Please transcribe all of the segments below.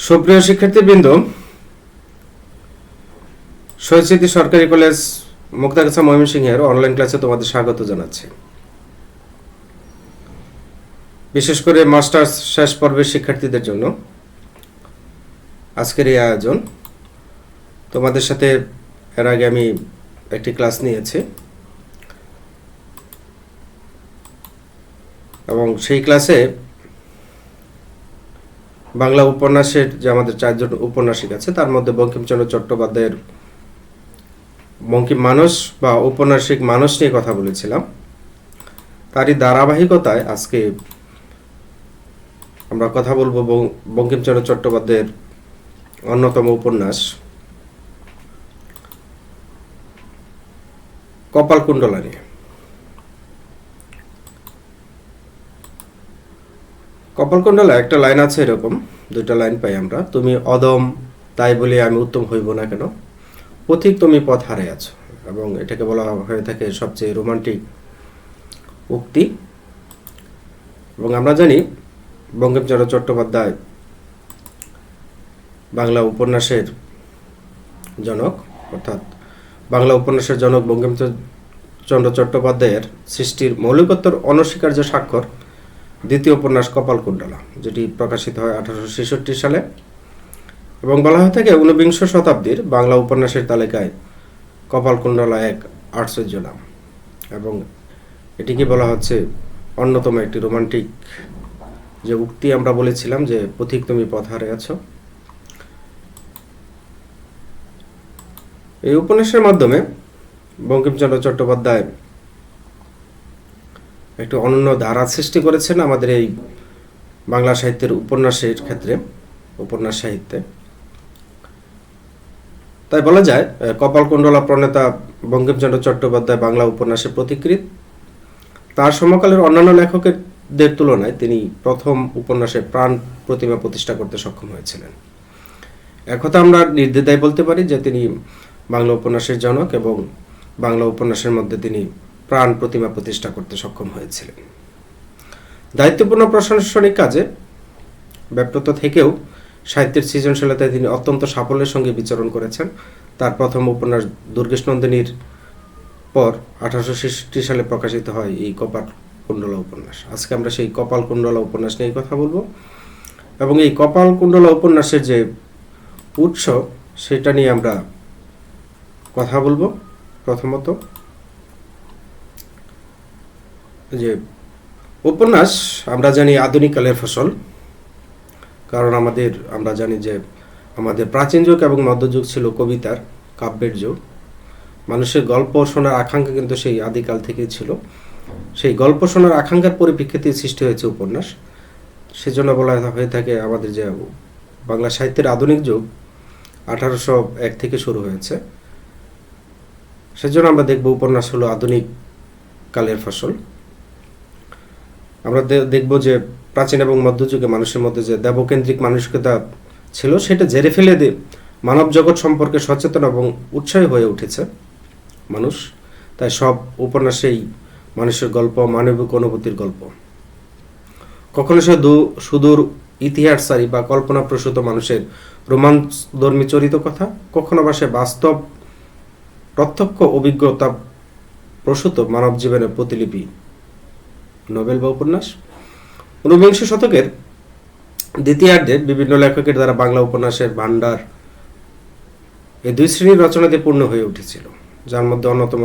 সুপ্রিয় শিক্ষার্থীবৃন্দ, শহীদ স্মৃতি সরকারি কলেজ মুক্তাগাছা ময়মনসিংহের অনলাইন ক্লাসে তোমাদের স্বাগত জানাচ্ছি। বিশেষ করে মাস্টার্স শেষ পর্বের শিক্ষার্থীদের জন্য আজকের এই আয়োজন। তোমাদের সাথে এর আগে আমি একটি ক্লাস নিয়েছি এবং সেই ক্লাসে বাংলা উপন্যাসের যে আমাদের 4 জন উপন্যাসিক আছে তার মধ্যে বঙ্কিমচন্দ্র চট্টোপাধ্যায়ের বঙ্কিম মানস বা ঔপন্যাসিক মানস নিয়ে কথা বলেছিলাম। তারই ধারাবাহিকতায় আজকে আমরা কথা বলবো বঙ্কিমচন্দ্র চট্টোপাধ্যায়ের অন্যতম উপন্যাস কপালকুণ্ডলা নিয়ে। কপালকুণ্ডলা একটা লাইন আছে এরকম, দুইটা লাইন পাই আমরা। তুমি অদম তাই বলে আমি উত্তম হইব না কেন, পথিক তুমি পথ হারাই আছো। এবং এটাকে বলা হয়ে থাকে সবচেয়ে রোমান্টিক উক্তি। এবং আমরা জানি বঙ্কিমচন্দ্র চট্টোপাধ্যায় বাংলা উপন্যাসের জনক, অর্থাৎ বাংলা উপন্যাসের জনক বঙ্কিমচন্দ্র চট্টোপাধ্যায়ের সৃষ্টির মৌলিকত্বর অনস্বীকার্য স্বাক্ষর দ্বিতীয় উপন্যাস কপালকুণ্ডলা, যেটি প্রকাশিত হয় 1866 সালে এবং বলা হয়ে থাকে 19বিংশ শতাব্দীর বাংলা উপন্যাসের তালিকায় কপালকুণ্ডলা এক আশ্চর্য নাম। এবং এটিকে বলা হচ্ছে অন্যতম একটি রোমান্টিক যে উক্তি আমরা বলেছিলাম যে পথিক তুমি পথ হারিয়ে আছো। এই উপন্যাসের মাধ্যমে বঙ্কিমচন্দ্র চট্টোপাধ্যায় একটু অনন্য ধারা সৃষ্টি করেছেন আমাদের এই বাংলা সাহিত্যের উপন্যাসের ক্ষেত্রে, উপন্যাস সাহিত্যে। তাই বলা যায় কপালকুণ্ডলা প্রণেতা বঙ্কিমচন্দ্র চট্টোপাধ্যায় বাংলা উপন্যাসের প্রতিকৃত। তার সমকালের অন্যান্য লেখকদের তুলনায় তিনি প্রথম উপন্যাসে প্রাণ প্রতিমা প্রতিষ্ঠা করতে সক্ষম হয়েছিলেন। একথা আমরা নির্দ্বিধায় বলতে পারি যে তিনি বাংলা উপন্যাসের জনক এবং বাংলা উপন্যাসের মধ্যে তিনি প্রাণ প্রতিমা প্রতিষ্ঠা করতে সক্ষম হয়েছিলেন। দায়িত্বপূর্ণ প্রশাসনিক কাজে ব্যাপৃত থেকেও সাহিত্যের সৃজনশীলতায় তিনি অত্যন্ত সাফল্যের সঙ্গে বিচরণ করেছেন। তার প্রথম উপন্যাস দুর্গেশনন্দিনীর পর 1866 সালে প্রকাশিত হয় এই কপালকুণ্ডলা উপন্যাস। আজকে আমরা সেই কপালকুণ্ডলা উপন্যাস নিয়ে কথা বলবো এবং এই কপালকুণ্ডলা উপন্যাসের যে উৎস সেটা নিয়ে আমরা কথা বলবো। প্রথমত যে উপন্যাস আমরা জানি আধুনিক কালের ফসল, কারণ আমরা জানি যে আমাদের প্রাচীন যুগ এবং মধ্যযুগ ছিল কবিতার, কাব্যের যুগ। মানুষের গল্প শোনার আকাঙ্ক্ষা কিন্তু সেই আদিকাল থেকেই ছিল। সেই গল্প শোনার আকাঙ্ক্ষার পরিপ্রেক্ষিতে সৃষ্টি হয়েছে উপন্যাস। সেজন্য বলা হয়ে থাকে আমাদের যে বাংলা সাহিত্যের আধুনিক যুগ 1801 থেকে শুরু হয়েছে। সেজন্য আমরা দেখব উপন্যাস হলো আধুনিক কালের ফসল। আমরা দেখব যে প্রাচীন এবং মধ্যযুগে মানুষের মধ্যে যে দেবকেন্দ্রিক মানসিকতা ছিল সেটা জেরে ফেলে দিয়ে মানব জগৎ সম্পর্কে সচেতন এবং উৎসাহী হয়ে উঠেছে মানুষ। তাই সব উপন্যাসেই মানুষের গল্প, মানবিক অনুভূতির গল্প। কখনো সে সুদূর ইতিহাসচারী বা কল্পনাপ্রসূত মানুষের রোমাঞ্চধর্মী চরিত কথা, কখনো বা সে বাস্তব প্রত্যক্ষ অভিজ্ঞতা প্রসূত মানব জীবনের প্রতিলিপি নোবেল বা উপন্যাস। 19বিংশ শতকের দ্বিতীয়ার্ধে বিভিন্ন লেখকের দ্বারা বাংলা উপন্যাসের ভাণ্ডার এই দুই শ্রেণীর রচনাতে পূর্ণ হয়ে উঠেছিল, যার মধ্যে অন্যতম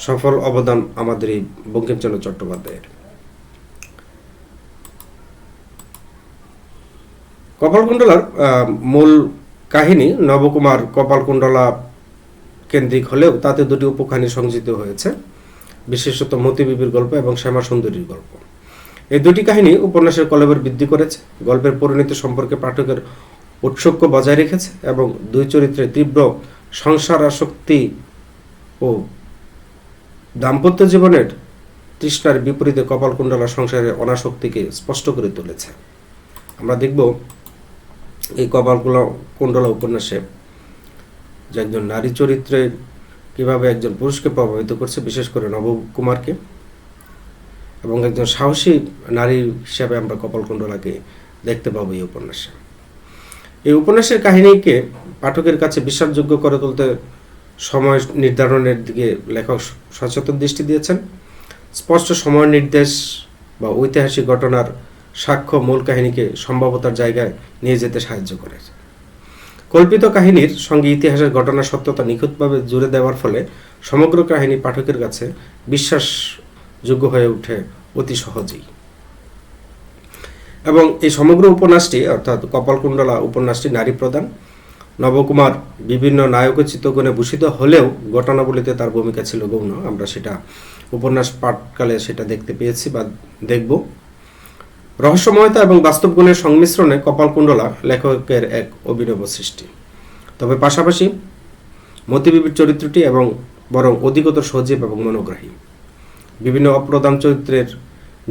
সফল অবদান আমাদের এই বঙ্কিমচন্দ্র চট্টোপাধ্যায়ের। কপালকুণ্ডলার মূল কাহিনী নবকুমার কপালকুণ্ডলা কেন্দ্রিক হলেও তাতে দুটি উপকাহিনী সংযোজিত হয়েছে, বিশেষত মতি বিবির গল্প এবং শ্যামা সুন্দরীর গল্প। এই দুটি কাহিনী উপন্যাসের কলেবর বৃদ্ধি করেছে, গল্পের পরিণতি সম্পর্কে পাঠকের ঔৎসুক্য বজায় রেখেছে এবং দুই চরিত্রের তীব্র সংসার আসক্তি ও দাম্পত্য জীবনের তৃষ্ণার বিপরীতে কপালকুণ্ডলা সংসারের অনাসক্তিকে স্পষ্ট করে তুলেছে। আমরা দেখব এই কপালকুণ্ডলা উপন্যাসে যে একজন নারী চরিত্রে কিভাবে একজন পুরুষকে প্রভাবিত করছে, বিশেষ করে নবকুমারকে, এবং একজন সাহসী নারী হিসাবে আমরা কপালকুণ্ডলাকে দেখতে পাবো এই উপন্যাসে। এই উপন্যাসের কাহিনীকে পাঠকের কাছে বিশ্বাসযোগ্য করে তুলতে সময় নির্ধারণের দিকে লেখক সচেতন দৃষ্টি দিয়েছেন। স্পষ্ট সময় নির্দেশ বা ঐতিহাসিক ঘটনার সাক্ষ্য মূল কাহিনীকে সম্ভাব্যতার জায়গায় নিয়ে যেতে সাহায্য করে। কল্পিত কাহিনীর সঙ্গে ইতিহাসের ঘটনার সত্যতা নিখুঁতভাবে জুড়ে দেওয়ার ফলে সমগ্র কাহিনী পাঠকের কাছে বিশ্বাসযোগ্য হয়ে ওঠে অতি সহজেই। এবং এই সমগ্র উপন্যাসটি অর্থাৎ কপালকুণ্ডলা উপন্যাসটি নারী প্রধান। নবকুমার বিভিন্ন নায়কোচিতগুণে ভূষিত হলেও ঘটনাবলিতে তার ভূমিকা ছিল গৌণ। আমরা সেটা উপন্যাস পাঠকালে সেটা দেখতে পেয়েছি বা দেখব। রহস্যময়তা এবং বাস্তব গুণের সংমিশ্রণে কপালকুণ্ডলা লেখকের এক অভিনব সৃষ্টি। তবে পাশাপাশি মতিবিবির চরিত্রটি এবং বরং অধিকতর সজীব এবং মনোগ্রাহী। বিভিন্ন অপ্রধান চরিত্রের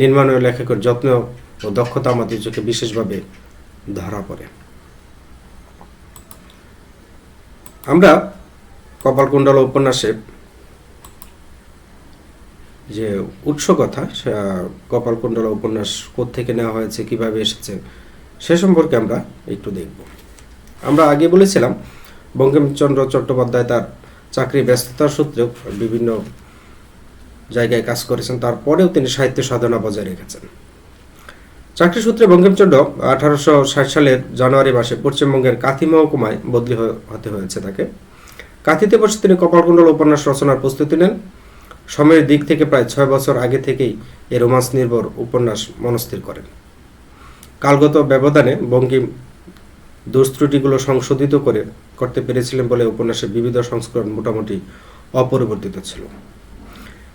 নির্মাণে লেখকের যত্ন ও দক্ষতা আমাদের চোখে বিশেষভাবে ধরা পড়ে। আমরা কপালকুণ্ডলা উপন্যাসে যে উৎস কথা, কপালকুণ্ডলা উপন্যাস কোত্থেকে নেওয়া হয়েছে, কিভাবে এসেছে, সে সম্পর্কে আমরা একটু দেখব। আমরা আগে বলেছিলাম বঙ্কিমচন্দ্র চট্টোপাধ্যায় তার চাকরি ব্যস্ততার সূত্রে বিভিন্ন জায়গায় কাজ করেছেন, তারপরেও তিনি সাহিত্য সাধনা বজায় রেখেছেন। চাকরি সূত্রে বঙ্কিমচন্দ্র 1860 সালের জানুয়ারি মাসে পশ্চিমবঙ্গের কাথি মহকুমায় বদলি হতে হয়েছে তাকে। কাথিতে বসে তিনি কপালকুণ্ডলা উপন্যাস রচনার প্রস্তুতি নেন। সময়ের দিক থেকে প্রায় 6 বছর আগে থেকেই এই রোমান্স নির্ভর উপন্যাস মনস্থির করেন। কালগত ব্যবধানে বঙ্কিম দোষ-ত্রুটিগুলো সংশোধিত করতে পেরেছিলেন বলে উপন্যাসের বিবিধ সংস্করণ মোটামুটি অপরিবর্তিত ছিল।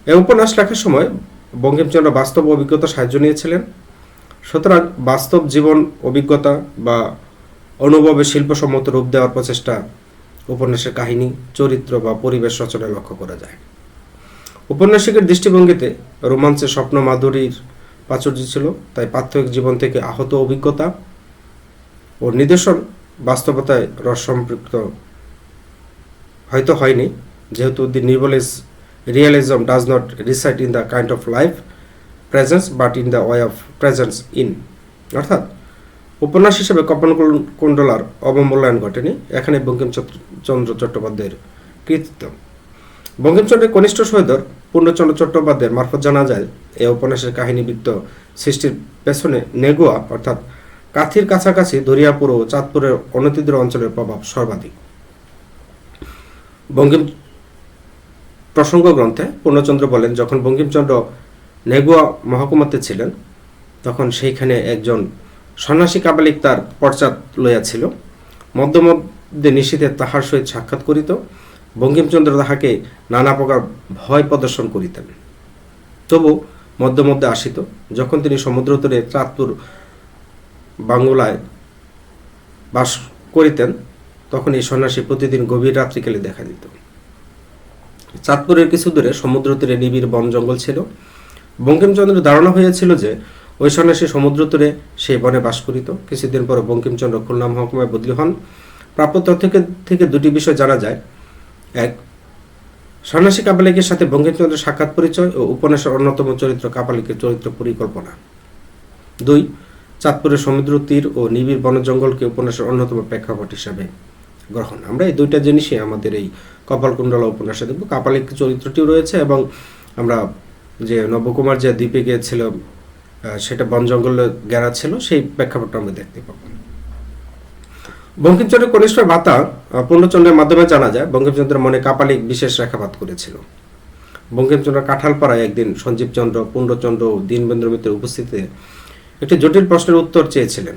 এই উপন্যাস লেখার সময় বঙ্কিমচন্দ্র বাস্তব অভিজ্ঞতা সাহায্য নিয়েছিলেন। সুতরাং বাস্তব জীবন অভিজ্ঞতা বা অনুভবে শিল্পসম্মত রূপ দেওয়ার প্রচেষ্টা উপন্যাসের কাহিনী, চরিত্র বা পরিবেশ রচনায় লক্ষ্য করা যায়। উপন্যাসিকের দৃষ্টিভঙ্গিতে রোমান্সের স্বপ্ন মাধুরীর প্রাচুর্য ছিল, তাই পার্থিক জীবন থেকে আহত অভিজ্ঞতা ও নিদর্শন বাস্তবতায় রস সম্পৃক্ত হয়তো হয়নি, যেহেতু the realism does not reside in the kind of life presence but in the way of presence in. অর্থাৎ উপন্যাস হিসেবে কপালকুণ্ডলার অবমূল্যায়ন ঘটেনি, এখানে বঙ্কিমচন্দ্র চট্টোপাধ্যায়ের কৃতিত্ব। বঙ্কিমচন্দ্রের কনিষ্ঠ সহোদর পূর্ণচন্দ্র চট্টোপাধ্যায়ের মারফত জানা যায় এই উপন্যাসের কাহিনীবৃত্ত সৃষ্টির পেছনে নেগুয়া অর্থাৎ কাথির কাছাকাছি দরিয়াপুর ও চাঁদপুরের অনতিদূর অঞ্চলের প্রভাব সর্বাধিক। বঙ্কিম প্রসঙ্গ গ্রন্থে পূর্ণচন্দ্র বলেন, যখন বঙ্কিমচন্দ্র নেগুয়া মহকুমাতে ছিলেন তখন সেইখানে একজন সন্ন্যাসী কাপালিক তার পশ্চাৎ লইয়াছিল। মধ্যে মধ্যে নিশীথে তাহার সহিত সাক্ষাৎ করিত। বঙ্কিমচন্দ্র তাহাকে নানা প্রকার ভয় প্রদর্শন করিতেন, তবু মধ্যে মধ্যে আসিত। যখন তিনি সমুদ্র তীরে চাঁদপুর বাংলায় বাস করিতেন তখন এই সন্ন্যাসী প্রতিদিন গভীর রাত্রিকালে দেখা দিত। চাঁদপুরের কিছু দূরে সমুদ্র তীরে নিবিড় বন জঙ্গল ছিল। বঙ্কিমচন্দ্রের ধারণা হয়েছিল যে ওই সন্ন্যাসী সমুদ্র তীরে সেই বনে বাস করিত। কিছুদিন পরে বঙ্কিমচন্দ্র খুলনা মহকুমায় বদলি হন। প্রাপ্ত তথ্য থেকে দুটি বিষয় জানা যায়। এক, সন্ন্যাসী কাপালিকের সাথে বঙ্কিমচন্দ্রের সাক্ষাৎ পরিচয় ও উপন্যাসের অন্যতম চরিত্র কাপালিকের চরিত্র পরিকল্পনা। 2, চাঁদপুরের সমুদ্র তীর ও নিবিড় বন জঙ্গলকে উপন্যাসের অন্যতম প্রেক্ষাপট হিসাবে গ্রহণ। আমরা এই দুইটা জিনিসই আমাদের এই কপালকুণ্ডলা উপন্যাসে দেখব। কাপালিক চরিত্রটিও রয়েছে এবং আমরা যে নবকুমার যে দ্বীপে গিয়েছিল সেটা বন জঙ্গলে ঘেরা ছিল, সেই প্রেক্ষাপটটা আমরা দেখতে পাবো। বঙ্কিমচন্দ্রের কনিষ্ঠ ভ্রাতা পূর্ণচন্দ্রের মাধ্যমে জানা যায় বঙ্কিমচন্দ্রের মনে কাপালিক বিশেষ রেখাপাত করেছিল। বঙ্কিমচন্দ্র কাঁঠালপাড়ায় একদিন সঞ্জীবচন্দ্র, পূর্ণচন্দ্র ও দীনবন্ধু মিত্রের উপস্থিতিতে একটি জটিল প্রশ্নের উত্তর চেয়েছিলেন।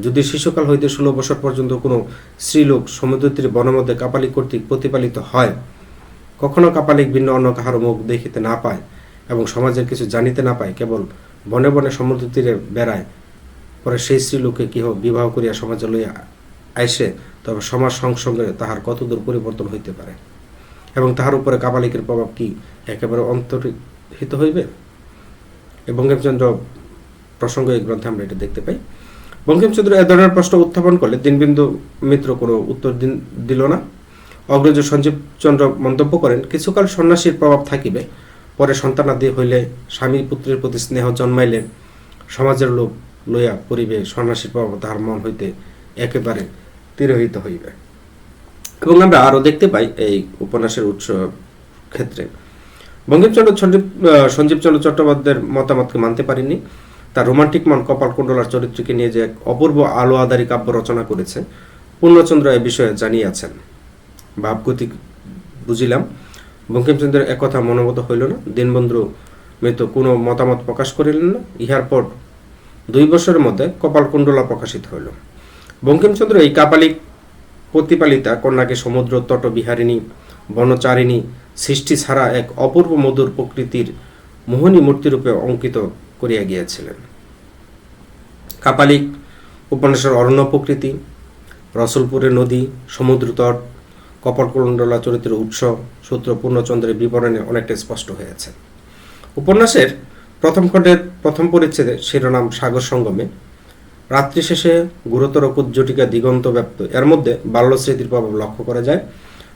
যদি শিশুকাল হইতে 16 বছর পর্যন্ত কোনো স্ত্রীলোক সমুদ্র তীরে বনমধ্যে কাপালিক কর্তৃক প্রতিপালিত হয়, কখনো কাপালিক ভিন্ন অন্য কাহারও মুখ দেখিতে না পায় এবং সমাজের কিছু জানিতে না পায়, কেবল বনে বনে সমুদ্র তীরে বেড়ায়, পরে সেই স্ত্রীলোককে কেহ বিবাহ করিয়া সমাজে লইয়া আইসে, তবে সমাজ সংসঙ্গে তাহার কতদূর পরিবর্তন হইতে পারে এবং তাহার উপরে কাপালিকের প্রভাব কি একেবারে অন্তর্হিত হইবে। বঙ্কিমচন্দ্র প্রসঙ্গ এই গ্রন্থে আমরা এটা দেখতে পাই। বঙ্কিমচন্দ্র এ ধরনের প্রশ্ন উত্থাপন করলে দীনবন্ধু মিত্র কোনো উত্তর দিল না। অগ্রজ সঞ্জীবচন্দ্র মন্তব্য করেন, কিছুকাল সন্ন্যাসীর প্রভাব থাকিবে, পরে সন্তানাদি হইলে স্বামী পুত্রের প্রতি স্নেহ জন্মাইলে সমাজের লোক লইয়া পরিবে, সন্ন্যাসীর প্রভাব তাহার মন হইতে একেবারে তিরোহিত হইবে। এবং আমরা আরও দেখতে পাই এই উপন্যাসের উৎস ক্ষেত্রে বঙ্কিমচন্দ্র সঞ্জীবচন্দ্র চট্টোপাধ্যায়ের মতামতকে মানতে পারেননি। তার রোমান্টিক মন কপালকুণ্ডলার চরিত্রকে নিয়ে যে এক অপূর্ব আলো আধারী কাব্য রচনা করেছে, পূর্ণচন্দ্র এ বিষয়ে জানিয়েছেন। ভাবগতি বুঝিলাম, বঙ্কিমচন্দ্রের একথা মনোমত হইল না। দীনবন্ধু মৃত কোনো মতামত প্রকাশ করিলেন না। ইহার পর 2 বছরের মধ্যে কপালকুণ্ডলা প্রকাশিত হইল। বঙ্কিমচন্দ্র এই কাপালিক প্রতিপালিতা কন্যাকে সমুদ্র তট বিহারিণী, বনচারিণী সৃষ্টি ছাড়া এক অপূর্ব মধুর প্রকৃতির মোহনী মূর্তিরূপে অঙ্কিত করিয়া গিয়েছিলেন। কাপালিক উপন্যাসের অরণ্য প্রকৃতি, রসুলপুরের নদী, সমুদ্র তট, কপালকুণ্ডলা চরিত্রের উৎস সূত্র পূর্ণচন্দ্রের বিবরণে অনেকটা স্পষ্ট হয়েছে। উপন্যাসের প্রথম খণ্ডের প্রথম পরিচ্ছেদে শিরোনাম সাগর সঙ্গমে, রাত্রি শেষে গুরুতর কুজ্জটিকা দিগন্ত ব্যাপ্ত, এর মধ্যে বাল্যস্মৃতির প্রভাব লক্ষ্য করা যায়।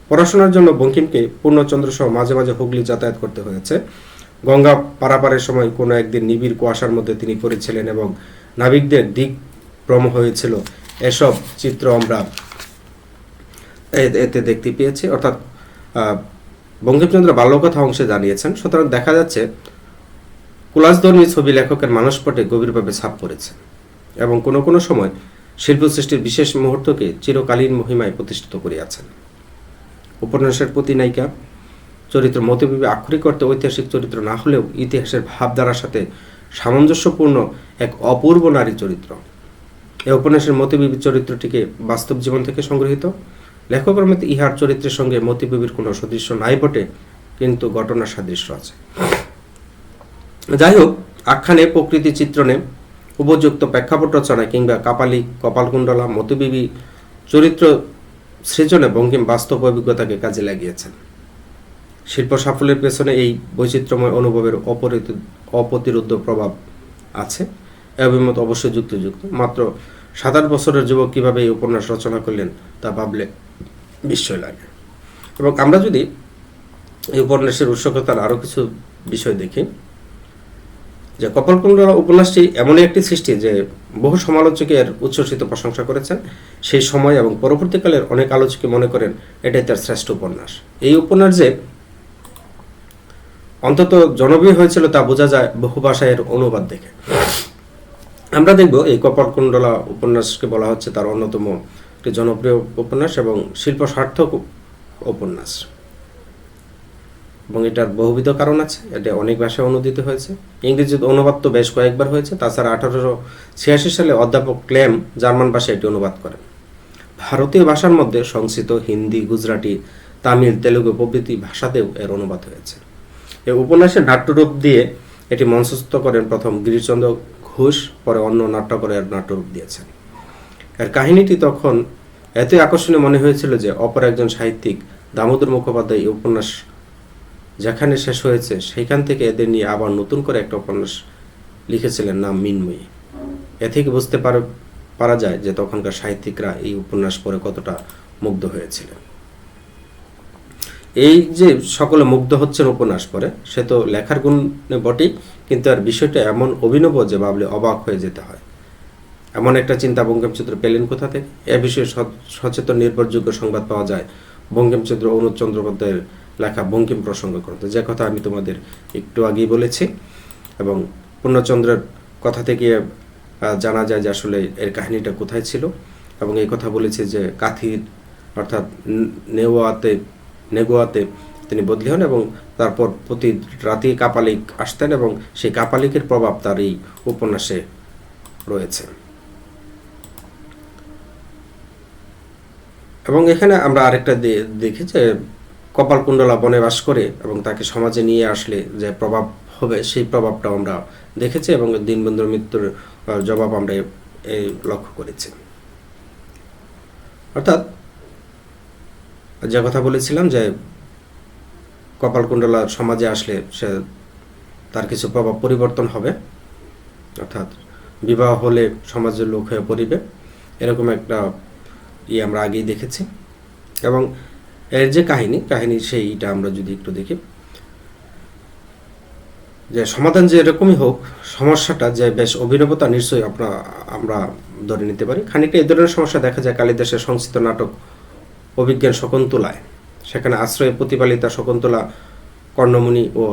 পড়াশোনার জন্য বঙ্কিমকে পূর্ণচন্দ্র সহ মাঝে মাঝে হুগলি যাতায়াত করতে হয়েছে। গঙ্গা পারাপারের সময় কোনো একদিন নিবিড় কুয়াশার মধ্যে তিনি পড়েছিলেন এবং নাবিকদের দিক ভ্রম হয়েছিল। এসব চিত্র আমরা এতে দেখতে পেয়েছি। অর্থাৎ বঙ্কিমচন্দ্র বাল্যকথা অংশে জানিয়েছেন। সুতরাং দেখা যাচ্ছে কুলাসধর্মী ছবি লেখকের মানসপটে গভীরভাবে ছাপ পড়েছে এবং কোনো কোনো সময় শিল্প সৃষ্টির বিশেষ মুহূর্তকে চিরকালীন মহিমায় প্রতিষ্ঠিত করিয়াছেন। উপন্যাসের প্রতিনায়িকা চরিত্র মতিবিবি আক্ষরিক অর্থে ঐতিহাসিক চরিত্র না হলেও ইতিহাসের ভাবধারার সাথে সামঞ্জস্যপূর্ণ এক অপূর্ব নারী চরিত্র। এই উপন্যাসের মতিবিবি চরিত্রটিকে বাস্তব জীবন থেকে সংগৃহীত। লেখকের মতে ইহার চরিত্রের সঙ্গে মতিবিবির কোনো সদৃশ্য নাই বটে, কিন্তু ঘটনার সাদৃশ্য আছে। যাই হোক, আখ্যানে, প্রকৃতি চিত্রণে, উপযুক্ত প্রেক্ষাপট রচনায় কিংবা কাপালিক, কপালকুণ্ডলা, মতিবিবি চরিত্র সৃজনে বঙ্কিম বাস্তব অভিজ্ঞতাকে কাজে লাগিয়েছেন। শিল্প সাফল্যের পেছনে এই বৈচিত্র্যময় অনুভবের অপ্রতিরোধ্য প্রভাব আছে। এই অভিমত অবশ্যই যুক্তিযুক্ত। মাত্র 7-8 বছরের যুবক কীভাবে এই উপন্যাস রচনা করলেন তা ভাবলে বিস্ময় লাগে। এবং আমরা যদি এই উপন্যাসের উৎসকতার আরও কিছু বিষয় দেখি, যে কপালকুণ্ডলা উপন্যাসটি এমনই একটি সৃষ্টি যে বহু সমালোচকের উচ্ছ্বসিত প্রশংসা করেছেন। সেই সময় এবং পরবর্তীকালের অনেক আলোচকে মনে করেন এটাই তার শ্রেষ্ঠ উপন্যাস। এই উপন্যাস যে অন্তত জনপ্রিয় হয়েছিল তা বোঝা যায় বহু ভাষায় এর অনুবাদ দেখে। আমরা দেখব এই কপালকুণ্ডলা উপন্যাসকে বলা হচ্ছে তার অন্যতম একটি জনপ্রিয় উপন্যাস এবং শিল্প সার্থক উপন্যাস, এবং এটার বহুবিধ কারণ আছে। এটা অনেক ভাষায় অনুদিত হয়েছে। ইংরেজিতে অনুবাদ তো বেশ কয়েকবার হয়েছে। তাছাড়া 1886 সালে অধ্যাপক ক্লেম জার্মান ভাষায় এটি অনুবাদ করেন। ভারতীয় ভাষার মধ্যে সংস্কৃত, হিন্দি, গুজরাটি, তামিল, তেলুগু প্রভৃতি ভাষাতেও এর অনুবাদ হয়েছে। এই উপন্যাসের নাট্যরূপ দিয়ে এটি মঞ্চস্থ করেন প্রথম গিরিশচন্দ্র ঘোষ, পরে অন্য নাট্যকার এর নাট্যরূপ দিয়েছেন। এর কাহিনীটি তখন এতই আকর্ষণীয় মনে হয়েছিল যে অপর একজন সাহিত্যিক দামোদর মুখোপাধ্যায় এই উপন্যাস যেখানে শেষ হয়েছে সেইখান থেকে এদের নিয়ে আবার নতুন করে একটা উপন্যাস লিখেছিলেন, নাম মিনময়ী। এ থেকে বুঝতে পারা যায় যে তখনকার সাহিত্যিকরা এই উপন্যাস পড়ে কতটা মুগ্ধ হয়েছিলেন। এই যে সকলে মুগ্ধ হচ্ছেন উপন্যাস পড়ে, সে তো লেখার গুণে বটেই, কিন্তু আর বিষয়টা এমন অভিনব যে ভাবলে অবাক হয়ে যেতে হয়। এমন একটা চিন্তা বঙ্কিমচন্দ্র পেলেন কোথা থেকে? এ বিষয়ে সচেতন নির্ভরযোগ্য সংবাদ পাওয়া যায় বঙ্কিমচন্দ্র অনুজ চন্দ্রোপাধ্যায়ের লেখা বঙ্কিম প্রসঙ্গ গ্রন্থ, যে কথা আমি তোমাদের একটু আগেই বলেছি। এবং পূর্ণচন্দ্রের কথা থেকে জানা যায় যে আসলে এর কাহিনীটা কোথায় ছিল। এবং এই কথা বলেছে যে কাথির অর্থাৎ নেগোয়াতে তিনি বদলি হন এবং তারপর প্রতি রাতে কাপালিক আসতেন এবং সেই কাপালিকের প্রভাব তার এই উপন্যাসে রয়েছে। এবং এখানে আমরা আরেকটা দেখি যে কপালকুণ্ডলা বনে বাস করে এবং তাকে সমাজে নিয়ে আসলে যে প্রভাব হবে সেই প্রভাবটাও আমরা দেখেছি এবং দীনবন্ধুর মৃত্যুর জবাব আমরা এই লক্ষ্য করেছি। অর্থাৎ যে কথা বলেছিলাম যে কপালকুণ্ডলা সমাজে আসলে সে তার কিছু প্রভাব পরিবর্তন হবে, অর্থাৎ বিবাহ হলে সমাজের লোক হয়ে পড়িবে, এরকম একটা আমরা আগেই দেখেছি। এবং এর যে কাহিনী সেইটা আমরা যদি একটু দেখি, যে সমাধান যে এরকমই হোক, সমস্যাটা যে বেশ অভিনবতা নিশ্চয়ই আমরা ধরে নিতে পারি। খানিকটা এই ধরনের সমস্যা দেখা যায় কালিদাসের সংস্কৃত নাটক অভিজ্ঞান শকুন্তলায়। সেখানে আশ্রয়ে প্রতিপালিতা শকুন্তলা কর্ণমুনি ও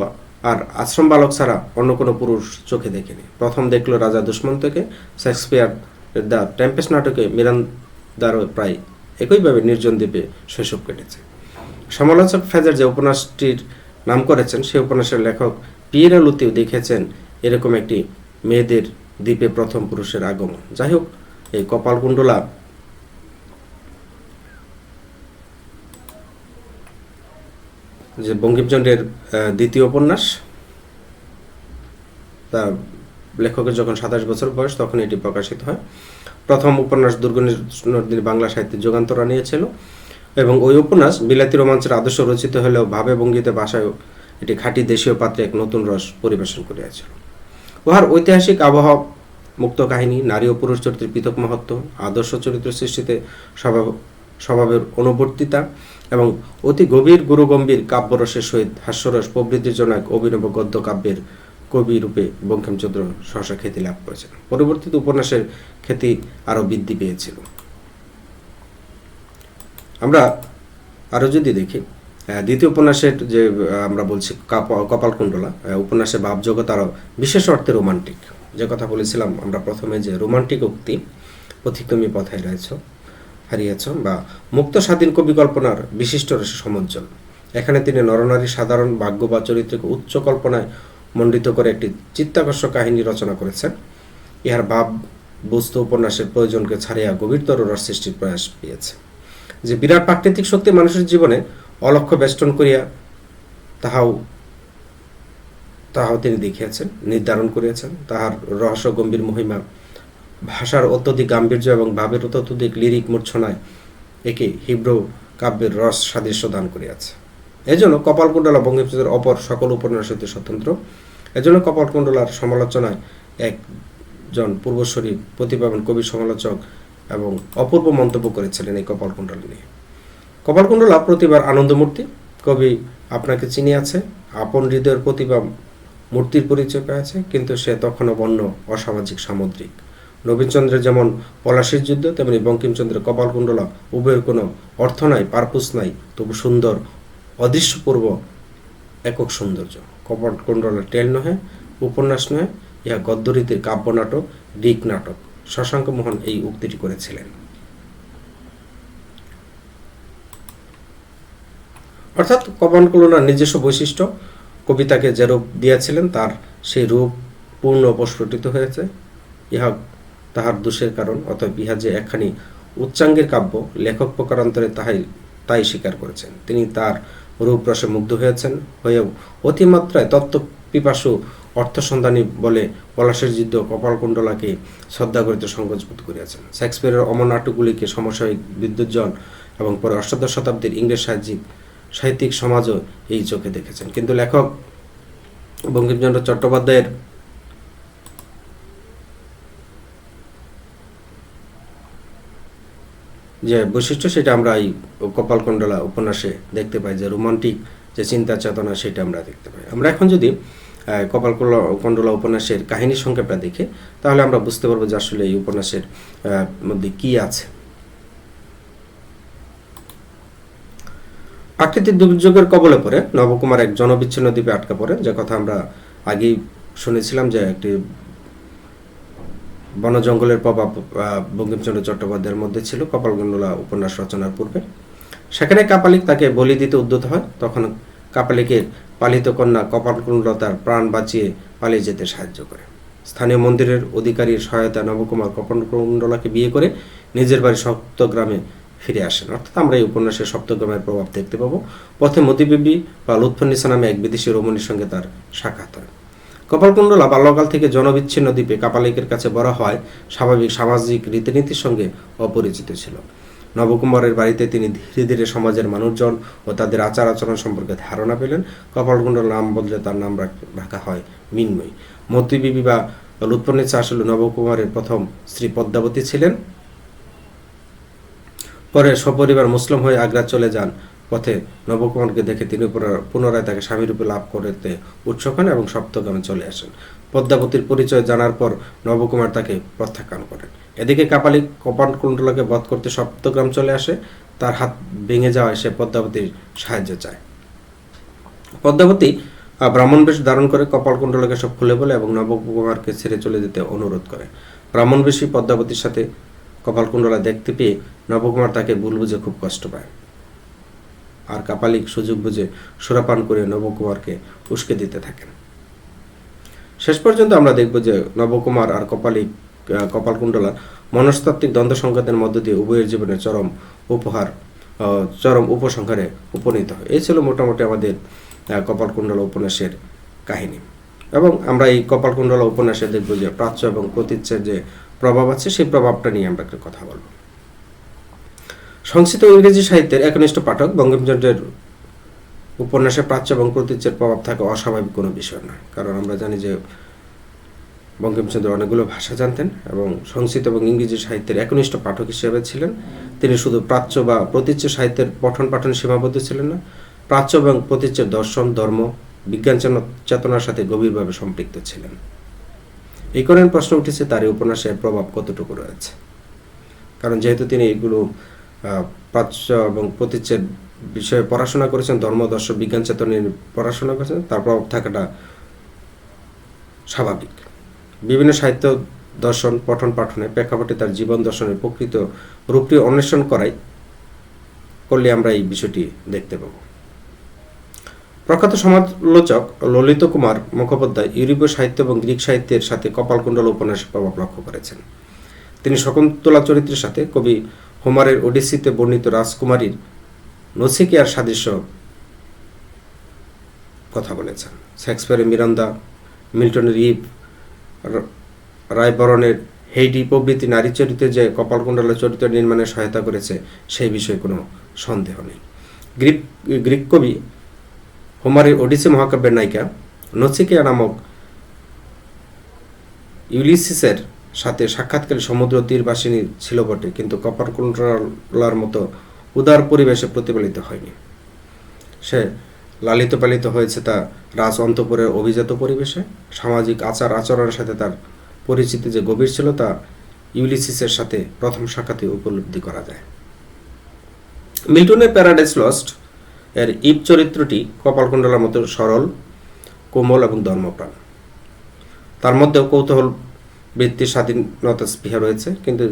আর আশ্রম বালক ছাড়া অন্য কোনো পুরুষ চোখে দেখেনি। প্রথম দেখলো রাজা দুষ্মন্তকে। শেক্সপিয়ার দ্য টেম্পেস্ট নাটকে মিরান্দারও প্রায় একইভাবে নির্জন দ্বীপে শৈশব কেটেছে। সমালোচক ফেজার যে উপন্যাসটির নাম করেছেন, সেই উপন্যাসের লেখক পিয়েরে লুতিও দেখেছেন এরকম একটি মেয়েদের দ্বীপে প্রথম পুরুষের আগমন। যাই হোক, এই কপালকুণ্ডলা যে বঙ্কিমচন্দ্রের দ্বিতীয় উপন্যাস, তা লেখকের যখন 27 বছর বয়স তখন এটি প্রকাশিত হয়। প্রথম উপন্যাস দুর্গনির বাংলা সাহিত্যে যুগান্তর আনিয়েছিল এবং ওই উপন্যাস বিলাতি রোমাঞ্চের আদর্শ রচিত হলেও ভাবে ভঙ্গিতে ভাষায়ও এটি খাঁটি দেশীয় পাত্রে এক নতুন রস পরিবেশন করিয়াছিল। উহার ঐতিহাসিক আবহাওয়া মুক্ত কাহিনী, নারী ও পুরুষ চরিত্রের পৃথক মহত্ব, আদর্শ চরিত্র সৃষ্টিতে স্বভাবের অনুবর্তিতা এবং অতি গভীর গুরুগম্ভীর কাব্যরসের সহিত হাস্যরস প্রবৃত্তির জন্য এক অভিনব গদ্য কাব্যের কবি রূপে বঙ্কিমচন্দ্র সহসা খ্যাতি লাভ করেছেন। পরবর্তীতে উপন্যাসের খ্যাতি আরও বৃদ্ধি পেয়েছিল। আমরা আরও যদি দেখি দ্বিতীয় উপন্যাসের যে আমরা বলছি কপালকুণ্ডলা, উপন্যাসের ভাবজগৎ আরও বিশেষ অর্থে রোমান্টিক। যে কথা বলেছিলাম আমরা প্রথমে, যে রোমান্টিক উক্তি পথিক তুমি পথায় হারিয়েছ বা মুক্ত স্বাধীন কবি কল্পনার বিশিষ্ট রসে সমঞ্চল। এখানে তিনি নরনারীর সাধারণ ভাগ্য বা চরিত্রকে উচ্চ কল্পনায় মণ্ডিত করে একটি চিত্তাকর্ষক কাহিনী রচনা করেছেন। ইহার ভাব বস্তু উপন্যাসের প্রয়োজনকে ছাড়িয়া গভীরতর রস সৃষ্টির প্রয়াস পেয়েছে। যে বিরাট প্রাকৃতিক শক্তি মানুষের জীবনে অলক্ষ্য বেষ্টন করিয়া তাহাও তিনি দেখিয়াছেন, নির্ধারণ করিয়াছেন। তাহার রহস্য গম্ভীর মহিমা, ভাষার অত্যধিক গাম্ভীর্য এবং ভাবের অত্যধিক লিরিক মূর্ছনায় একে হিব্রু কাব্যের রস সাদৃশ্য দান করিয়াছে। এজন্য কপালকুণ্ডলা বঙ্কিমচন্দ্রের অপর সকল উপন্যাস হইতে স্বতন্ত্র। এজন্য কপালকুণ্ডলার সমালোচনায় একজন পূর্বসূরি প্রতিভাবান কবি সমালোচক এবং অপূর্ব মন্তব্য করেছিলেন এই কপালকুণ্ডলা নিয়ে। কপালকুণ্ডলা প্রতিভার আনন্দমূর্তি। কবি আপনাকে চিনিয়াছে, আপন হৃদয়ের প্রতিভা মূর্তির পরিচয় পেয়েছে, কিন্তু সে তখনও বন্য, অসামাজিক, সামুদ্রিক। নবীনচন্দ্রের যেমন পলাশীর যুদ্ধ, তেমনি বঙ্কিমচন্দ্রের কপালকুণ্ডলা উভয়ের কোনো অর্থ নাই, পারপোস নাই, তবু সুন্দর, অদৃশ্যপূর্ব একক সৌন্দর্য। কপালকুণ্ডলা টেল নহে, উপন্যাস নহে, ইহা গদ্যরীতির কাব্য নাটক, গ্রীক নাটক। শশাঙ্ক মোহন এই উক্তিটি করেছিলেন। অর্থাৎ কপালকুণ্ডলার নিজস্ব বৈশিষ্ট্য, কবিতাকে যে রূপ দিয়েছিলেন তার সেই রূপ পূর্ণ প্রস্ফুটিত হয়েছে। ইহা তাহার দোষের কারণ, অতএব ইহা যে একখানি উচ্চাঙ্গের কাব্য, লেখক প্রকারান্তরে তাই স্বীকার করেছেন। তিনি তার রূপ রসে মুগ্ধ হয়েও অতিমাত্রায় তত্ত্ব পিপাসু অর্থসন্ধানী বলে পলাশের যুদ্ধ কপালকুণ্ডলাকে শ্রদ্ধা করিতে সংকোচ বোধ করিয়াছেন। শেক্সপিয়ারের অমর নাটকগুলিকে সমসাময়িক বিদ্বজ্জন এবং পরে অষ্টাদশ শতাব্দীর ইংরেজ সাহিত্যিক সমাজও এই চোখে দেখেছেন। কিন্তু লেখক বঙ্কিমচন্দ্র চট্টোপাধ্যায়ের যে বৈশিষ্ট্য, সেটা আমরা এই কপালকুণ্ডলা উপন্যাসে দেখতে পাই। যে রোমান্টিক যে চিন্তা চেতনা, সেটা আমরা দেখতে পাই। আমরা এখন যদি কপালকুণ্ডলা উপন্যাসের কাহিনী সংক্ষেপটা দেখি, তাহলে আমরা বুঝতে পারবো যে আসলে এই উপন্যাসের মধ্যে কি আছে। প্রাকৃতিক দুর্যোগের কবলে পড়ে নবকুমার এক জনবিচ্ছিন্ন দ্বীপে আটকা পড়ে, যে কথা আমরা আগেই শুনেছিলাম, যে একটি বন জঙ্গলের প্রভাব বঙ্কিমচন্দ্র চট্টোপাধ্যায়ের মধ্যে ছিল কপালকুণ্ডলা উপন্যাস রচনার পূর্বে। সেখানে কাপালিক তাকে বলি দিতে উদ্যত হয়। তখন কাপালিকের পালিত কন্যা কপালকুণ্ডলা তার প্রাণ বাঁচিয়ে পালিয়ে যেতে সাহায্য করে। স্থানীয় মন্দিরের অধিকারীর সহায়তা নবকুমার কপালকুণ্ডলাকে বিয়ে করে নিজের বাড়ি সপ্তগ্রামে ফিরে আসেন। অর্থাৎ আমরা এই উপন্যাসের সপ্তগ্রামের প্রভাব দেখতে পাবো। পথে মতিবিবি বা লুৎফুন্নিসা নামে এক বিদেশি রমণীর সঙ্গে তার সাক্ষাৎ হয়। কপালকুণ্ডলা বাল্যকাল থেকে জনবিচ্ছিন্ন দ্বীপে কাপালিকের কাছে বড় হয়, স্বাভাবিক সামাজিক রীতিনীতির সঙ্গে অপরিচিত ছিল। নবকুমারের বাড়িতে তিনি ধীরে ধীরে সমাজের মানুষজন ও তাদের আচার আচরণ সম্পর্কে ধারণা পেলেন। কপালকুণ্ডলা নাম বদলে তার নাম রাখা হয় মিনময়ী। মতিবিবি বা লুৎফুন্নিসা আসলে নবকুমারের প্রথম স্ত্রী পদ্মাবতী ছিলেন। পরে সপরিবার মুসলিম হয়ে আগ্রা চলে যান পথে নবকুমারকে দেখে তিনি পুনরায় তাকে স্বামীরূপে লাভ করতে উৎসুক হন এবং সপ্তগ্রামে চলে আসেন। পদ্মাবতীর পরিচয় জানার পর নবকুমার তাকে প্রত্যাখ্যান করেন। এদিকে কাপালিক কপালকুণ্ডলাকে বধ করতে সপ্তগ্রাম চলে আসে। তার হাত ভেঙে যাওয়ায় সে পদ্মাবতীর সাহায্য চায়। পদ্মাবতী ব্রাহ্মণ বেশ ধারণ করে কপালকুণ্ডলাকে সব খুলে বলে এবং নবকুমারকে ছেড়ে চলে যেতে অনুরোধ করে। ব্রাহ্মণবেশী পদ্মাবতীর সাথে কপালকুণ্ডলা দেখতে পেয়ে নবকুমার তাকে ভুল বুঝে খুব কষ্ট পায়, আর কাপালিক সুযোগ বুঝে সুরাপান করে নবকুমারকে উস্কে দিতে থাকেন। শেষ পর্যন্ত আমরা দেখব যে নবকুমার আর কপালকুণ্ডলার মনস্তাত্ত্বিক দ্বন্দ্ব সংঘাতের মধ্য দিয়ে উভয়ের জীবনে চরম উপসংহারে উপনীত হয়। এই ছিল মোটামুটি আমাদের কপালকুণ্ডলা উপন্যাসের কাহিনী। এবং আমরা এই কপালকুণ্ডলা উপন্যাসে দেখব যে প্রাচ্য এবং প্রতীচ্যের যে প্রভাব আছে সেই প্রভাবটা নিয়ে আমরা একটা কথা বলব। সংস্কৃত ইংরেজি সাহিত্যের একনিষ্ঠ পাঠক বঙ্কিমচন্দ্রের উপন্যাসে প্রাচ্য এবং প্রতীচ্যের প্রভাব থাকা অস্বাভাবিক কোনো বিষয় নয়, কারণ আমরা জানি যে বঙ্কিমচন্দ্র অনেকগুলো ভাষা জানতেন এবং সংস্কৃত এবং ইংরেজি সাহিত্যের একনিষ্ঠ পাঠক হিসেবে ছিলেন। তিনি শুধু প্রাচ্য বা প্রতীচ্য সাহিত্যের পঠন পাঠন সীমাবদ্ধ ছিলেন না, প্রাচ্য এবং প্রতীচ্যের দর্শন, ধর্ম, বিজ্ঞান চেতনার সাথে গভীরভাবে সম্পৃক্ত ছিলেন। এই কারণে প্রশ্ন উঠেছে তার এই উপন্যাসের প্রভাব কতটুকু রয়েছে, কারণ যেহেতু তিনি এগুলো প্রাচ্য এবং প্রতীচ্যের বিষয়ে পড়াশোনা করেছেন, ধর্ম, দর্শন, বিজ্ঞান চেতনা নিয়ে পড়াশোনা করেছেন, তার প্রভাব থাকাটা স্বাভাবিক। বিভিন্ন সাহিত্য দর্শন পঠন পাঠনে প্রেক্ষাপটে তার জীবন দর্শনের প্রকৃত রূপটি অন্বেষণ করলে আমরা এই বিষয়টি দেখতে পাব। প্রখ্যাত সমালোচক ললিত কুমার মুখোপাধ্যায় ইউরোপীয় সাহিত্য এবং গ্রিক সাহিত্যের সাথে কপালকুণ্ডলা উপন্যাসের প্রভাব লক্ষ্য করেছেন। তিনি শকুন্তলা চরিত্রের সাথে কবি হোমারের ওডিসিতে বর্ণিত রাজকুমারীর নচিকেয়ার সাদৃশ্য কথা বলেছেন। শেক্সপিয়ারের মিরান্দা, মিল্টনের ইভ, রায়বরণের হেইডি প্রভৃতি নারী চরিত্রে যে কপালকুণ্ডলা চরিত্র নির্মাণে সহায়তা করেছে সেই বিষয়ে কোনো সন্দেহ নেই। গ্রিক কবি হোমারের ওডিসি মহাকাব্যের নায়িকা নচিকেয়া নামক ইউলিসিসের সাথে সাক্ষাৎকারী সমুদ্র তীরবাসিনী ছিল বটে, কিন্তু কপালকুণ্ডলার মতো উদার পরিবেশে প্রতিফলিত হয়নি। সে লালিত পালিত হয়েছে তা রাজ অন্তঃপুরের অভিজাত পরিবেশে। সামাজিক আচার আচরণের সাথে তার পরিচিতি যে গভীর ছিল তা ইউলিসিসের সাথে প্রথম সাক্ষাতে উপলব্ধি করা যায়। মিল্টনের প্যারাডাইস লস্ট এর ইভ চরিত্রটি কপালকুণ্ডলার মতো সরল, কোমল এবং ধর্মপ্রাণ। তার মধ্যেও কৌতূহল বৃত্তির স্বাধীনতা স্পৃহা রয়েছে, কিন্তু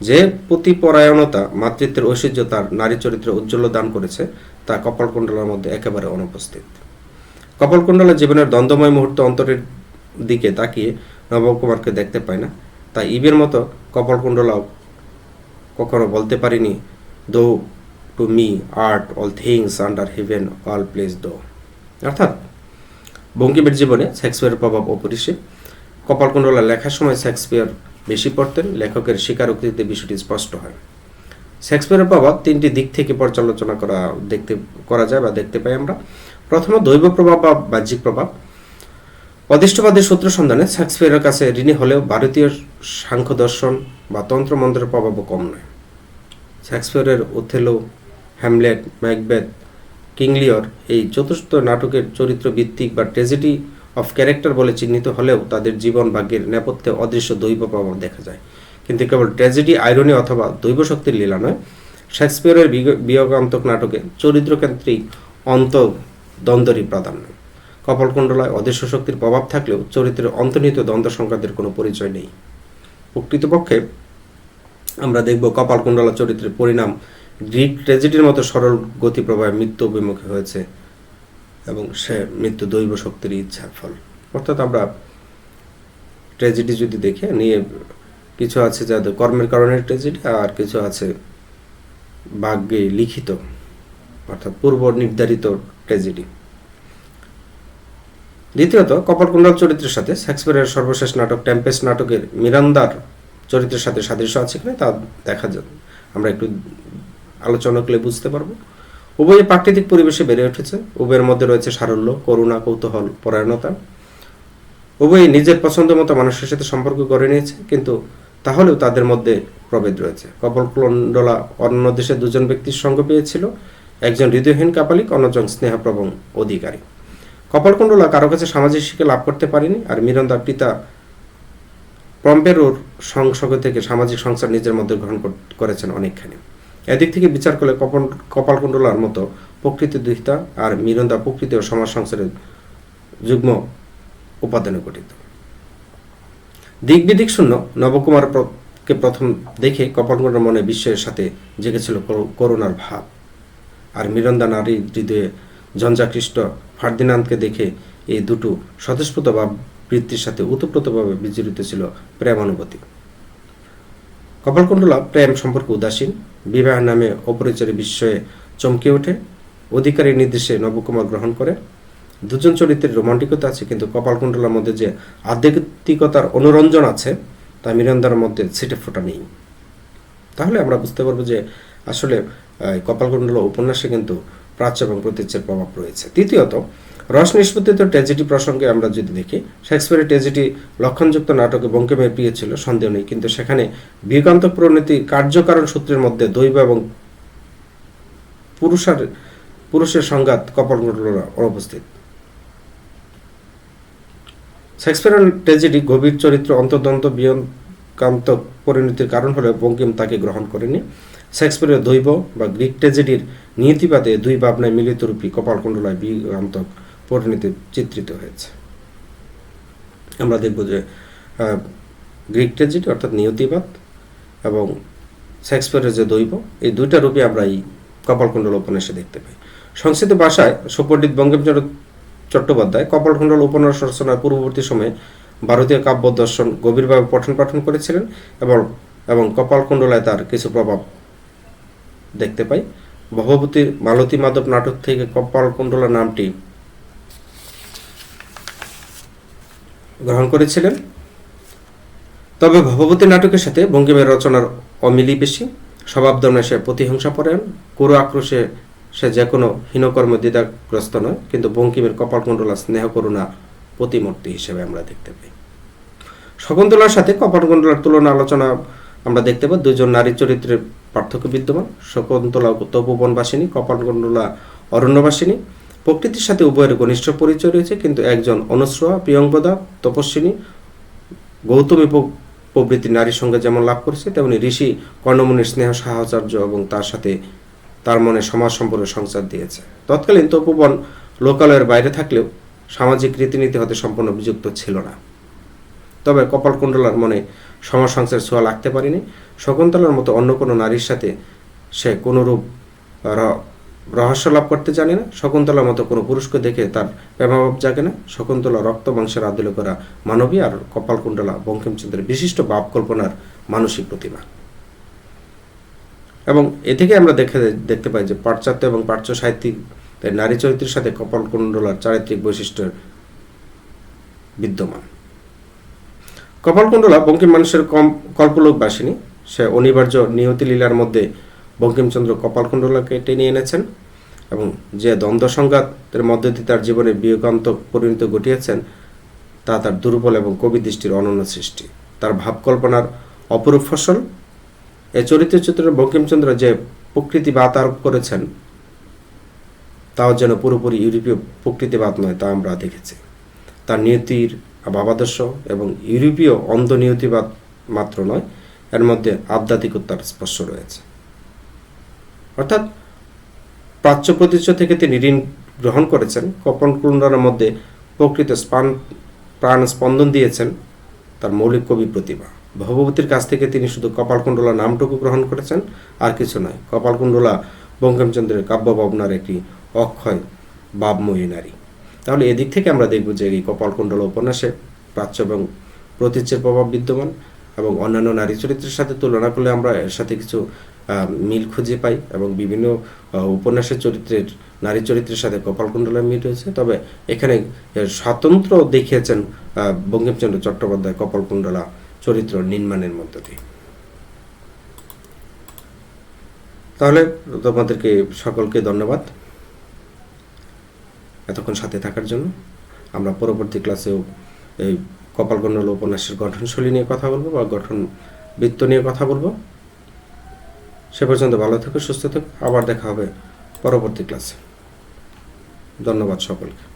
যে প্রতিপরায়ণতা, মাতৃত্বের ঐশ্বর্য তার নারী চরিত্রে উজ্জ্বল দান করেছে তা কপালকুণ্ডলার মধ্যে একেবারে অনুপস্থিত। কপালকুণ্ডলা জীবনের দ্বন্দ্বময় মুহূর্তে অন্তরের দিকে তাকিয়ে নবকুমারকে দেখতে পায় না, তাই ইবের মতো কপালকুণ্ডলাও কখনো বলতে পারিনি though to me art all things under heaven all place though. অর্থাৎ বঙ্কিমের জীবনে শেক্সপিয়ারের প্রভাব অপরিসীম। কপালকুণ্ডলা লেখার সময় শেক্সপিয়ার বেশি পড়তেন, লেখকের স্বীকারোক্তিতে বিষয়টি স্পষ্ট হয়। শেক্সপিয়ারের প্রভাব তিনটি দিক থেকে পর্যালোচনা করা যায় বা দেখতে পাই আমরা। প্রথমে দৈব প্রভাব বা বাহ্যিক প্রভাব। অদৃষ্টবাদের সূত্র সন্ধানে শেক্সপিয়ারের কাছে ঋণী হলেও ভারতীয় সাংখ্য দর্শন বা তন্ত্রমন্ত্রের প্রভাবও কম নয়। শেক্সপিয়ারের ওথেলো, হ্যামলেট, ম্যাকবেথ, কিং লিয়র এই চতুর্থ নাটকের চরিত্র ভিত্তিক বা ট্র্যাজেডি অফ ক্যারেক্টার বলে চিহ্নিত হলেও তাদের জীবন ভাগ্যের নেপথ্যে অদৃশ্য দৈব প্রভাব দেখা যায়। কিন্তু কেবল ট্র্যাজেডি, আইরনি অথবা দৈব শক্তির লীলা নয়, শেক্সপিয়ারের বিয়োগান্তক নাটকে চরিত্রকেন্দ্রিক অন্তর্দ্বন্দ্বেরই প্রাধান্য। কপালকুণ্ডলায় অদৃশ্য শক্তির প্রভাব থাকলেও চরিত্রের অন্তর্নিহিত দ্বন্দ্ব সংঘাতের কোনো পরিচয় নেই। প্রকৃতপক্ষে আমরা দেখব কপালকুণ্ডলা চরিত্রের পরিণাম গ্রিক ট্র্যাজেডির মতো সরল গতি প্রবাহে মৃত্যু অভিমুখী হয়েছে এবং সে মৃত্যু দৈব শক্তির ইচ্ছার ফল। অর্থাৎ আমরা ট্র্যাজেডি যদি দেখে নিয়ে কিছু আছে যাদের কর্মের কারণে ট্র্যাজেডি, আর কিছু আছে ভাগ্যে লিখিত অর্থাৎ পূর্ব নির্ধারিত ট্র্যাজেডি। দ্বিতীয়ত, কপালকুণ্ডলা চরিত্রের সাথে শেক্সপিয়ারের সর্বশেষ নাটক টেম্পেস্ট নাটকের মিরান্দার চরিত্রের সাথে সাদৃশ্য আছে কিনা তা দেখা যায়, আমরা একটু আলোচনা করলে বুঝতে পারবো। উভয় প্রাকৃতিক পরিবেশে বেড়ে উঠেছে, উভয়ের মধ্যে রয়েছে সারল্য, করুণা, কৌতূহল, পরায়ণতা। উভয়ই নিজের পছন্দ মতো মানুষের সাথে সম্পর্ক গড়ে নিয়েছে, কিন্তু তাহলেও তাদের মধ্যে প্রভেদ রয়েছে। কপালকুণ্ডলা অন্য দেশে দুজন ব্যক্তির সঙ্গ পেয়েছিল একজন হৃদয়হীন কাপালিক, অন্যজন স্নেহপ্রবণ অধিকারী। কপালকুণ্ডলা কারো কাছে সামাজিক শিক্ষা লাভ করতে পারেনি, আর মিরান্দার পিতা পম্পেরোর সংসর্গ থেকে সামাজিক সংসার নিজের মধ্যে গ্রহণ করেছেন অনেকখানি। এদিক থেকে বিচার করলে কপালকুণ্ডলার মতো প্রকৃতি দুহিতা, আর মিরান্দা প্রকৃতি ও সমাজ সংসারের যুগ্ম উপাদানে গঠিত। দিক বিদিক শূন্য নবকুমারকে প্রথম দেখে কপালকুণ্ডলার মনে বিস্ময়ের সাথে জেগেছিল করুণার ভাব, আর মিরান্দা নারী হৃদয়ে ঝঞ্ঝাকৃষ্ট ফার্দিনান্দকে দেখে এই দুটো স্বতঃস্ফূর্ত ভাব বৃত্তির সাথে ওতপ্রোতভাবে বিজড়িত ছিল প্রেমানুভূতি। কপালকুণ্ডলা প্রেম সম্পর্কে উদাসীন, বিবাহের নামে অপরিচয় বিস্ময়ে চমকে ওঠে। অধিকারীর নির্দেশে নবকুমার গ্রহণ করে। দুজন চরিত্রের রোমান্টিকতা আছে, কিন্তু কপালকুণ্ডলার মধ্যে যে আধ্যাত্মিকতার অনুরঞ্জন আছে তা মিরান্দার মধ্যে ছিটে ফোটা নেই। তাহলে আমরা বুঝতে পারবো যে আসলে কপালকুণ্ডলা উপন্যাসে কিন্তু প্রাচ্য এবং প্রতীচ্যের প্রভাব রয়েছে। তৃতীয়ত, রস নিষ্পত্তিত ট্র্যাজেডি প্রসঙ্গে আমরা যদি দেখি, শেক্সপিয়ারের ট্র্যাজেডি লক্ষণযুক্ত নাটকে বঙ্কিমের প্রিয় ছিল, সন্দেহ নেই, কিন্তু সেখানে বিয়োগান্তক পরিণতি কার্যকারণ সূত্রের মধ্যে দৈব এবং পুরুষের সংঘাত কপালকুণ্ডলার অনুপস্থিত। শেক্সপিয়ারের ট্র্যাজেডি গভীর চরিত্র অন্তর্দ্বন্দ্ব বিয়োগান্তক পরিণতির কারণ হলে বঙ্কিম তাকে গ্রহণ করেনি। শেক্সপিয়ারের দৈব বা গ্রিক ট্র্যাজেডির নীতিবাদে দুই ভাবনায় মিলিত রূপী কপালকুণ্ডলায় বিয়োগান্তক পরিণতি চিত্রিত হয়েছে। আমরা দেখব যে গ্রিক ট্র্যাজেডি অর্থাৎ নিয়তিবাদ এবং শেক্সপিয়ারের যে দৈব, এই দুইটা রূপে আমরা এই কপালকুণ্ডলা উপন্যাসে দেখতে পাই। সংস্কৃত ভাষায় সুপণ্ডিত বঙ্কিমচন্দ্র চট্টোপাধ্যায় কপালকুণ্ডলা উপন্যাস রচনার পূর্ববর্তী সময়ে ভারতীয় কাব্য দর্শন গভীরভাবে পঠন পাঠন করেছিলেন এবং কপালকুণ্ডলায় তার কিছু প্রভাব দেখতে পাই। ভবভূতির মালতী মাধব নাটক থেকে কপালকুণ্ডলা নামটি গ্রহণ করেছিলেন। তবে ভবভূতি নাটকের সাথে বঙ্কিমের রচনার অমিলই বেশি। স্বভাবধর্মে সে প্রতিহিংসাপরায়ণ, ক্রূর আক্রোশে সে যে কোনো হীনকর্ম দ্বিধাগ্রস্ত নয়, কিন্তু বঙ্কিমের কপালকুণ্ডলা স্নেহ করুণা প্রতিমূর্তি হিসেবে আমরা দেখতে পাই। শকুন্তলার সাথে কপালকুণ্ডলার তুলনা আলোচনা আমরা দেখতে পাই। দুজন নারী চরিত্রের পার্থক্য বিদ্যমান। শকুন্তলা তপোবনবাসিনী, কপালকুণ্ডলা অরণ্যবাসিনী। প্রকৃতির সাথে উভয়ের ঘনিষ্ঠ পরিচয় রয়েছে, কিন্তু একজন অনুশ্রয়া, প্রিয়ংবদা, তপস্বিনী, গৌতমী প্রভৃতি নারীর সঙ্গে যেমন লাভ করেছে, তেমনি ঋষি কর্ণমুনির স্নেহ সাহচর্য এবং তার সাথে তার মনে সমাজ সম্পর্কে সংসার দিয়েছে। তৎকালীন তপোবন লোকালয়ের বাইরে থাকলেও সামাজিক রীতিনীতি হতে সম্পূর্ণ বিযুক্ত ছিল না। তবে কপালকুণ্ডলার মনে সমাজ সংসারের ছোঁয়া লাগতে পারেনি। শকুন্তলার মতো অন্য কোনো নারীর সাথে সে কোনোরূপ রহস্য লাভ করতে জানে না। শকুন্তলার মতো কোনো পুরুষকে দেখে তার প্রেমাভাব জাগে না। শকুন্তলা রক্ত মাংসের আদলে করা মানবী, আর কপালকুণ্ডলা বঙ্কিমচন্দ্রের বিশিষ্ট ভাব কল্পনার মানসিক প্রতিভা। এবং এ থেকে আমরা দেখতে পাই যে পাশ্চাত্য এবং প্রাচ্য সাহিত্যিক নারী চরিত্রের সাথে কপালকুণ্ডলার চারিত্রিক বৈশিষ্ট্য বিদ্যমান। কপালকুণ্ডলা বঙ্কিম মানুষের কল্পলোকবাসিনী। সে অনিবার্য নিয়তি লীলার মধ্যে বঙ্কিমচন্দ্র কপালকুণ্ডলাকে টেনে এনেছেন এবং যে দ্বন্দ্ব সংঘাতের মধ্য দিয়ে তার জীবনে বিয়োগান্তক পরিণতি ঘটিয়েছেন তা তার দুর্বল এবং কবি দৃষ্টির অনন্য সৃষ্টি, তার ভাবকল্পনার অপরূপ ফসল। এই চরিত্রে বঙ্কিমচন্দ্র যে প্রকৃতিবাদ আরোপ করেছেন তাও যেন পুরোপুরি ইউরোপীয় প্রকৃতিবাদ নয়, তা আমরা দেখেছি। তার নিয়তির ভাবাদর্শ এবং ইউরোপীয় অন্ধ নিয়তিবাদ মাত্র নয়, এর মধ্যে আধ্যাত্মিকতার স্পর্শ রয়েছে। অর্থাৎ প্রাচ্য প্রতীচ্য থেকে তিনি ঋণ গ্রহণ করেছেন। কপালকুণ্ডলার মধ্যে প্রকৃত প্রাণ স্পন্দন দিয়েছেন তার মৌলিক কবি প্রতিভা। ভবভূতির কাছ থেকে তিনি শুধু কপালকুণ্ডলা নামটুকু গ্রহণ করেছেন, আর কিছু নয়। কপালকুণ্ডলা বঙ্কিমচন্দ্রের কাব্য ভাবনার একটি অক্ষয় ভাবময়ী নারী। তাহলে এদিক থেকে আমরা দেখব যে এই কপালকুণ্ডলা উপন্যাসে প্রাচ্য এবং প্রতীচ্যের প্রভাব বিদ্যমান এবং অন্যান্য নারী চরিত্রের সাথে তুলনা করলে আমরা এর সাথে কিছু মিল খুঁজে পাই এবং বিভিন্ন উপন্যাসের নারী চরিত্রের সাথে কপালকুণ্ডলার মিল রয়েছে। তবে এখানে স্বাতন্ত্র দেখিয়েছেন বঙ্কিমচন্দ্র চট্টোপাধ্যায় কপালকুণ্ডলা চরিত্র নির্মাণের মধ্য দিয়ে। তাহলে তোমাদেরকে সকলকে ধন্যবাদ এতক্ষণ সাথে থাকার জন্য। আমরা পরবর্তী ক্লাসেও এই কপালকুণ্ডলা উপন্যাসের গঠনশৈলী নিয়ে কথা বলবো বা গঠন বৃত্ত নিয়ে কথা বলবো। সে পর্যন্ত ভালো থেকো, সুস্থ থেকো। আবার দেখা হবে পরবর্তী ক্লাসে। ধন্যবাদ সকলকে।